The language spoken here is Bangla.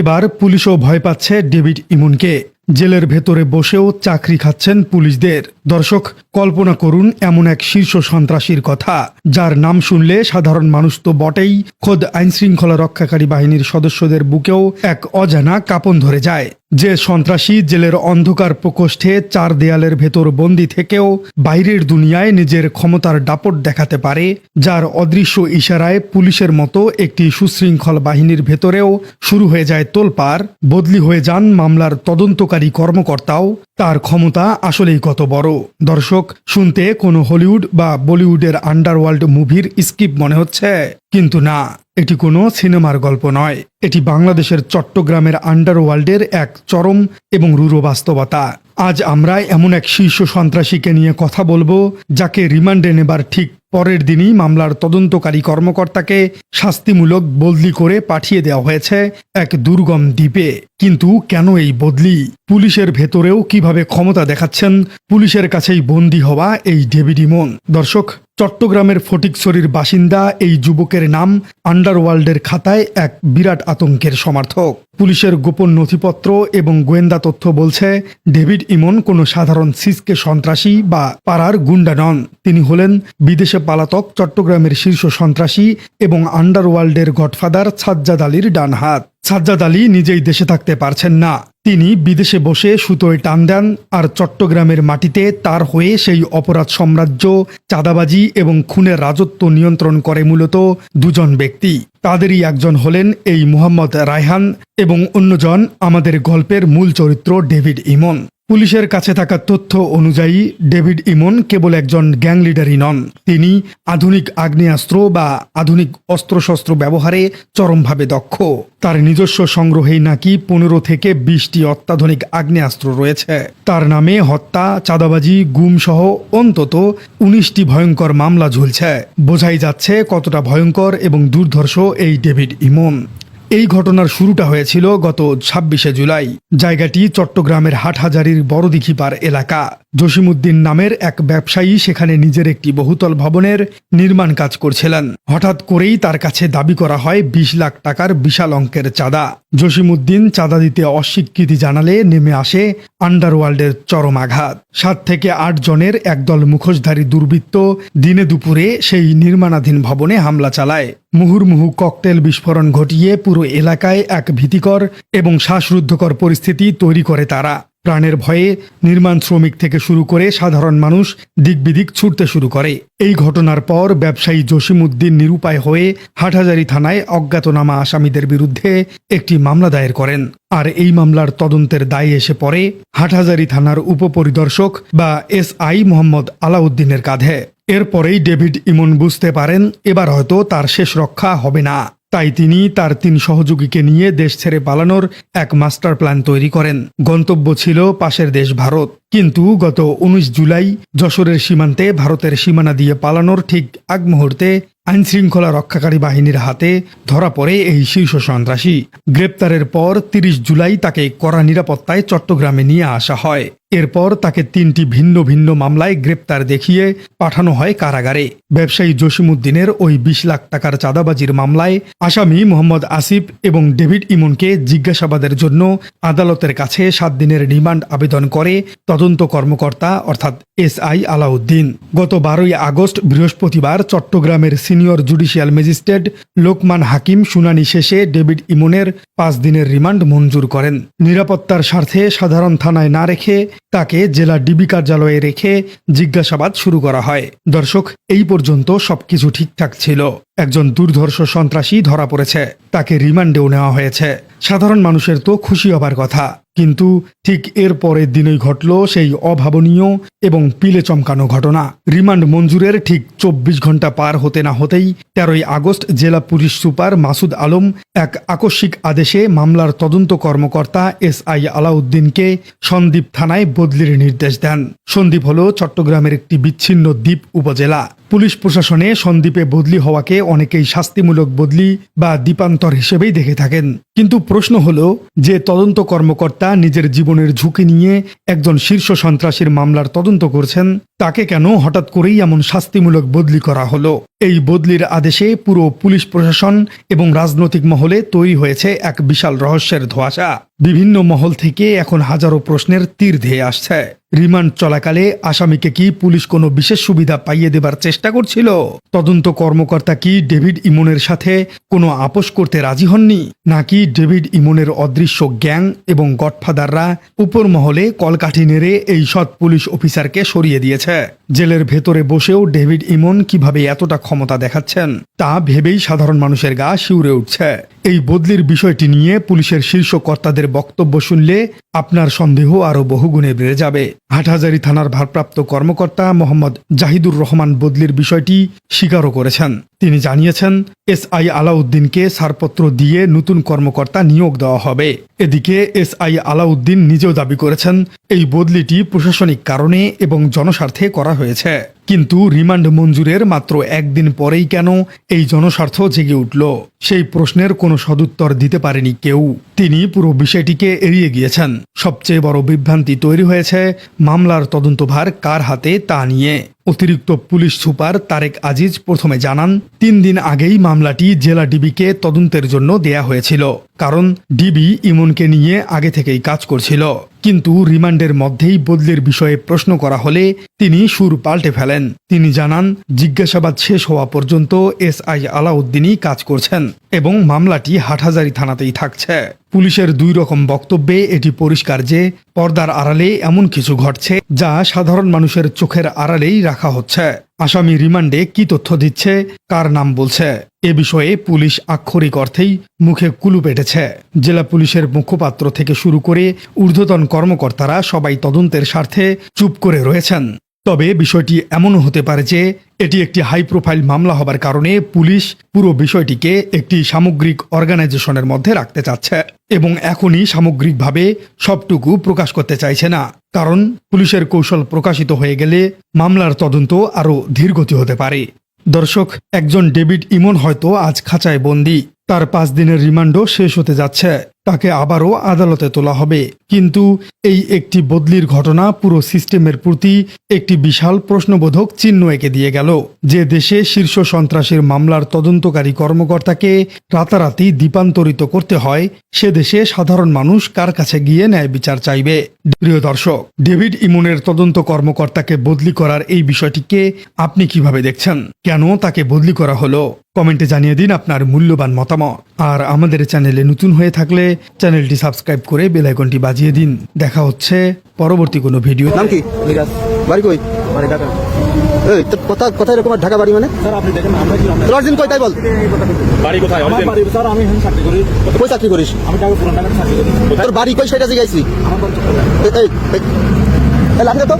এবার পুলিশও ভয় পাচ্ছে ডেভিড ইমনকে। জেলের ভেতরে বসেও চাকরি খাচ্ছেন পুলিশদের। দর্শক, কল্পনা করুন এমন এক শীর্ষ সন্ত্রাসীর কথা, যার নাম শুনলে সাধারণ মানুষ তো বটেই, খোদ আইনশৃঙ্খলা রক্ষাকারী বাহিনীর সদস্যদের বুকেও এক অজানা কাঁপন ধরে যায়। যে সন্ত্রাসী জেলের অন্ধকার প্রকোষ্ঠে চার দেয়ালের ভেতর বন্দী থেকেও বাইরের দুনিয়ায় নিজের ক্ষমতার দাপট দেখাতে পারে, যার অদৃশ্য ইশারায় পুলিশের মতো একটি সুশৃঙ্খল বাহিনীর ভেতরেও শুরু হয়ে যায় তোলপাড়, বদলি হয়ে যান মামলার তদন্তকারী কর্মকর্তাও, তার ক্ষমতা আসলেই কত বড়। দর্শক, শুনতে কোনো হলিউড বা বলিউডের আন্ডারওয়ার্ল্ড মুভির স্ক্রিপ্ট মনে হচ্ছে, কিন্তু না, এটি কোনো সিনেমার গল্প নয়। এটি বাংলাদেশের চট্টগ্রামের আন্ডারওয়ার্ল্ডের এক চরম এবং রূঢ় বাস্তবতা। আজ আমরা এমন এক শীর্ষ সন্ত্রাসীকে নিয়ে কথা বলবো, যাকে রিমান্ডে নেবার ঠিক পরের দিনই মামলার তদন্তকারী কর্মকর্তাকে শাস্তিমূলক বদলি করে পাঠিয়ে দেওয়া হয়েছে এক দুর্গম দ্বীপে। কিন্তু কেন এই বদলি? পুলিশের ভেতরেও কিভাবে ক্ষমতা দেখাচ্ছেন পুলিশের কাছেই বন্দী হওয়া এই ডেভিড ইমন? দর্শক, চট্টগ্রামের ফটিকছড়ির বাসিন্দা এই যুবকের নাম আন্ডারওয়ার্ল্ডের খাতায় এক বিরাট আতঙ্কের সমার্থক। পুলিশের গোপন নথিপত্র এবং গোয়েন্দা তথ্য বলছে, ডেভিড ইমন কোনো সাধারণ সিসকে সন্ত্রাসী বা পাড়ার গুন্ডা নন। তিনি হলেন বিদেশে পালাতক চট্টগ্রামের শীর্ষ সন্ত্রাসী এবং আন্ডারওয়ার্ল্ডের গডফাদার সাজ্জাদ আলীর ডান হাত। সাজ্জাদ আলী নিজেই দেশে থাকতে পারছেন না, তিনি বিদেশে বসে সুতোয় টান দেন, আর চট্টগ্রামের মাটিতে তার হয়ে সেই অপরাধ সাম্রাজ্য, চাঁদাবাজি এবং খুনের রাজত্ব নিয়ন্ত্রণ করে মূলত দুজন ব্যক্তি। তাদেরই একজন হলেন এই মোহাম্মদ রায়হান এবং অন্যজন আমাদের গল্পের মূল চরিত্র ডেভিড ইমন। পুলিশের কাছে থাকা তথ্য অনুযায়ী ডেভিড ইমন কেবল একজন গ্যাং লিডারই নন, তিনি আধুনিক আগ্নেয়াস্ত্র বা আধুনিক অস্ত্রশস্ত্র ব্যবহারে চরমভাবে দক্ষ। তার নিজস্ব সংগ্রহেই নাকি 15 থেকে 20টি অত্যাধুনিক আগ্নেয়াস্ত্র রয়েছে। তার নামে হত্যা, চাঁদাবাজি, গুম সহ অন্তত 19টি ভয়ঙ্কর মামলা ঝুলছে। বোঝাই যাচ্ছে কতটা ভয়ঙ্কর এবং দুর্ধর্ষ এই ডেভিড ইমন। এই ঘটনার শুরুটা হয়েছিল গত 26শে জুলাই। জায়গাটি চট্টগ্রামের হাটহাজারীর বড়দিঘিপাড় এলাকা। জসিমউদ্দিন নামের এক ব্যবসায়ী সেখানে নিজের একটি বহুতল ভবনের নির্মাণ কাজ করছিলেন। হঠাৎ করেই তার কাছে দাবি করা হয় 20 লাখ টাকার বিশাল অঙ্কের চাঁদা। জসিমউদ্দিন চাঁদা দিতে অস্বীকৃতি জানালে নেমে আসে আন্ডারওয়ার্ল্ডের চরম আঘাত। 7 থেকে 8 জনের একদল মুখোশধারী দুর্বৃত্ত দিনে দুপুরে সেই নির্মাণাধীন ভবনে হামলা চালায়। মুহুর্মুহু ককটেল বিস্ফোরণ ঘটিয়ে পুরো এলাকায় এক ভীতিকর এবং শ্বাসরুদ্ধকর পরিস্থিতি তৈরি করে তারা। প্রাণের ভয়ে নির্মাণ শ্রমিক থেকে শুরু করে সাধারণ মানুষ দিকবিদিক ছুটতে শুরু করে। এই ঘটনার পর ব্যবসায়ী জসিমউদ্দিন নিরুপায় হয়ে হাটহাজারী থানায় অজ্ঞাতনামা আসামিদের বিরুদ্ধে একটি মামলা দায়ের করেন। আর এই মামলার তদন্তের দায়ে এসে পড়ে হাটহাজারী থানার উপপরিদর্শক বা SI মোহাম্মদ আলাউদ্দিনের কাঁধে। এরপরেই ডেভিড ইমন বুঝতে পারেন এবার হয়তো তার শেষ রক্ষা হবে না। তাই তিনি তার 3 সহযোগীকে নিয়ে দেশ ছেড়ে পালানোর এক মাস্টার প্ল্যান তৈরি করেন। গন্তব্য ছিল পাশের দেশ ভারত। কিন্তু গত 19 জুলাই যশোরের সীমান্তে ভারতের সীমানা দিয়ে পালানোর ঠিক আগ মুহূর্তে আইনশৃঙ্খলা রক্ষাকারী বাহিনীর হাতে ধরা পড়ে এই শীর্ষ সন্ত্রাসী। গ্রেপ্তারের পর 30 জুলাই তাকে কড়া নিরাপত্তায় চট্টগ্রামে নিয়ে আসা হয়। এরপর তাকে 3টি ভিন্ন ভিন্ন মামলায় গ্রেপ্তার দেখিয়ে পাঠানো হয় কারাগারে। ব্যবসায়ী জসিমউদ্দিনের ওই 20 লাখ টাকার চাঁদাবাজির মামলায় আসামি মোহাম্মদ আসিফ এবং ডেভিড ইমনকে জিজ্ঞাসাবাদের জন্য আদালতের কাছে 7 দিনের রিমান্ড আবেদন করে তদন্ত কর্মকর্তা অর্থাৎ SI আলাউদ্দিন। গত 12ই আগস্ট বৃহস্পতিবার চট্টগ্রামের সিনিয়র জুডিশিয়াল ম্যাজিস্ট্রেট লোকমান হাকিম শুনানি শেষে ডেভিড ইমনের 5 দিনের রিমান্ড মঞ্জুর করেন। নিরাপত্তার স্বার্থে সাধারণ থানায় না রেখে তাকে জেলা ডিবি কার্যালয়ে রেখে জিজ্ঞাসাবাদ শুরু করা হয়। দর্শক, এই পর্যন্ত সবকিছু ঠিকঠাক ছিল। একজন দুর্ধর্ষ সন্ত্রাসী ধরা পড়েছে, তাকে রিমান্ডেও নেওয়া হয়েছে। সাধারণ মানুষের তো খুশি হবার কথা, কিন্তু ঠিক এর পরের দিনই ঘটল সেই অভাবনীয় এবং পিলে চমকানো ঘটনা। রিমান্ড মঞ্জুরের ঠিক 24 ঘন্টা পার হতে না হতেই 13ই আগস্ট জেলা পুলিশ সুপার মাসুদ আলম এক আকস্মিক আদেশে মামলার তদন্ত কর্মকর্তা SI আলাউদ্দিনকে সন্দ্বীপ থানায় বদলির নির্দেশ দেন। সন্দ্বীপ হল চট্টগ্রামের একটি বিচ্ছিন্ন দ্বীপ উপজেলা। পুলিশ প্রশাসনে সন্দ্বীপে বদলি হওয়াকে অনেকেই শাস্তিমূলক বদলি বা দ্বীপান্তর হিসেবেই দেখে থাকেন। কিন্তু প্রশ্ন হলো, যে তদন্ত কর্মকর্তা নিজের জীবনের ঝুঁকি নিয়ে একজন শীর্ষ সন্ত্রাসীর মামলার তদন্ত করছেন, তাকে কেন হঠাৎ করেই এমন শাস্তিমূলক বদলি করা হলো? এই বদলির আদেশে পুরো পুলিশ প্রশাসন এবং রাজনৈতিক মহলে তৈরি হয়েছে এক বিশাল রহস্যের ধোঁয়াশা। বিভিন্ন মহল থেকে এখন হাজারো প্রশ্নের তীর ধেয়ে আসছে। রিমান্ড চলাকালে আসামিকে কি পুলিশ কোনো বিশেষ সুবিধা পাইয়ে দেবার চেষ্টা করছিল? তদন্ত কর্মকর্তা কি ডেভিড ইমনের সাথে কোনো আপোষ করতে রাজি হননি, নাকি ডেভিড ইমনের অদৃশ্য গ্যাং এবং গডফাদাররা উপর মহলে কলকাঠি নেড়ে এই সৎ পুলিশ অফিসারকে সরিয়ে দিয়েছে? জেলের ভেতরে বসেও ডেভিড ইমন কিভাবে এতটা ক্ষমতা দেখাচ্ছেন, তা ভেবেই সাধারণ মানুষের গা শিউরে উঠছে। এই বদলির বিষয়টি নিয়ে পুলিশের শীর্ষ কর্তাদের বক্তব্য শুনলে আপনার সন্দেহ আরও বহুগুণে বেড়ে যাবে। হাটহাজারী থানার ভারপ্রাপ্ত কর্মকর্তা মোহাম্মদ জাহিদুর রহমান বদলির বিষয়টি স্বীকারও করেছেন। তিনি জানিয়েছেন, এসআই আলাউদ্দিনকে ছাড়পত্র দিয়ে নতুন কর্মকর্তা নিয়োগ দেওয়া হবে। এদিকে এসআই আলাউদ্দিন নিজেও দাবি করেছেন, এই বদলিটি প্রশাসনিক কারণে এবং জনস্বার্থে করা হয়েছে। কিন্তু রিমান্ড মঞ্জুরের মাত্র একদিন পরেই কেন এই জনস্বার্থ জেগে উঠল, সেই প্রশ্নের কোনো সদুত্তর দিতে পারেনি কেউ। তিনি পুরো বিষয়টিকে এড়িয়ে গিয়েছেন। সবচেয়ে বড় বিভ্রান্তি তৈরি হয়েছে মামলার তদন্তভার কার হাতে তা নিয়ে। অতিরিক্ত পুলিশ সুপার তারেক আজিজ প্রথমে জানান, 3 দিন আগেই মামলাটি জেলা ডিবিকে তদন্তের জন্য দেয়া হয়েছিল, কারণ ডিবি ইমনকে নিয়ে আগে থেকেই কাজ করছিল। কিন্তু রিমান্ডের মধ্যেই বদলির বিষয়ে প্রশ্ন করা হলে তিনি সুর পাল্টে ফেলেন। তিনি জানান, জিজ্ঞাসাবাদ শেষ হওয়া পর্যন্ত এসআই আলাউদ্দিনই কাজ করছেন এবং মামলাটি হাটহাজারী থানাতেই থাকছে। পুলিশের 2 রকম বক্তব্যে এটি পরিষ্কার যে পর্দার আড়ালে এমন কিছু ঘটছে যা সাধারণ মানুষের চোখের আড়ালেই রাখা হচ্ছে। আসামি রিমান্ডে কি তথ্য দিচ্ছে, কার নাম বলছে, এ বিষয়ে পুলিশ আক্ষরিক অর্থেই মুখে কুলু পেটেছে। জেলা পুলিশের মুখপাত্র থেকে শুরু করে ঊর্ধ্বতন কর্মকর্তারা সবাই তদন্তের স্বার্থে চুপ করে রয়েছেন। তবে বিষয়টি এমনও হতে পারে যে এটি একটি হাই প্রোফাইল মামলা হবার কারণে পুলিশ পুরো বিষয়টিকে একটি সামগ্রিক অর্গানাইজেশনের মধ্যে রাখতে চাচ্ছে এবং এখনই সামগ্রিকভাবে সবটুকু প্রকাশ করতে চাইছে না, কারণ পুলিশের কৌশল প্রকাশিত হয়ে গেলে মামলার তদন্ত আরও ধীরগতি হতে পারে। দর্শক, একজন ডেভিড ইমন হয়তো আজ খাঁচায় বন্দী, তার 5 দিনের রিমান্ডও শেষ হতে যাচ্ছে, তাকে আবারও আদালতে তোলা হবে। কিন্তু এই একটি বদলির ঘটনা পুরো সিস্টেমের প্রতি একটি বিশাল প্রশ্নবোধক চিহ্ন এঁকে দিয়ে গেল। যে দেশে শীর্ষ সন্ত্রাসীর মামলার তদন্তকারী কর্মকর্তাকে রাতারাতি দ্বীপান্তরিত করতে হয়, সে দেশে সাধারণ মানুষ কার কাছে গিয়ে ন্যায় বিচার চাইবে? প্রিয় দর্শক, ডেভিড ইমনের তদন্ত কর্মকর্তাকে বদলি করার এই বিষয়টিকে আপনি কিভাবে দেখছেন? কেন তাকে বদলি করা হলো? কমেন্টে জানিয়ে দিন আপনার মূল্যবান মতামত। আর আমাদের চ্যানেলে নতুন হয়ে থাকলে চ্যানেলটি সাবস্ক্রাইব করে বেল আইকনটি বাজিয়ে দিন। দেখা হচ্ছে পরবর্তী কোনো ভিডিও। নাম কি? বাড়ি কই? বাড়ি ঢাকা। এই তোর কথা এরকম আর ঢাকা বাড়ি মানে? স্যার আপনি দেখেন না, আমরা কি আমরা তোর অরিজিন কই তাই বল। বাড়ি কোথায়? আমার বাড়ি স্যার, আমি এখানে চাকরি করি। কই চাকরি করিস? আমি ঢাকা পুরান ঢাকাতে চাকরি করি। তোর বাড়ি কই সেটা জিজ্ঞাসি। আমার বাড়ি চট্টগ্রাম। এই লাঠি দে তো।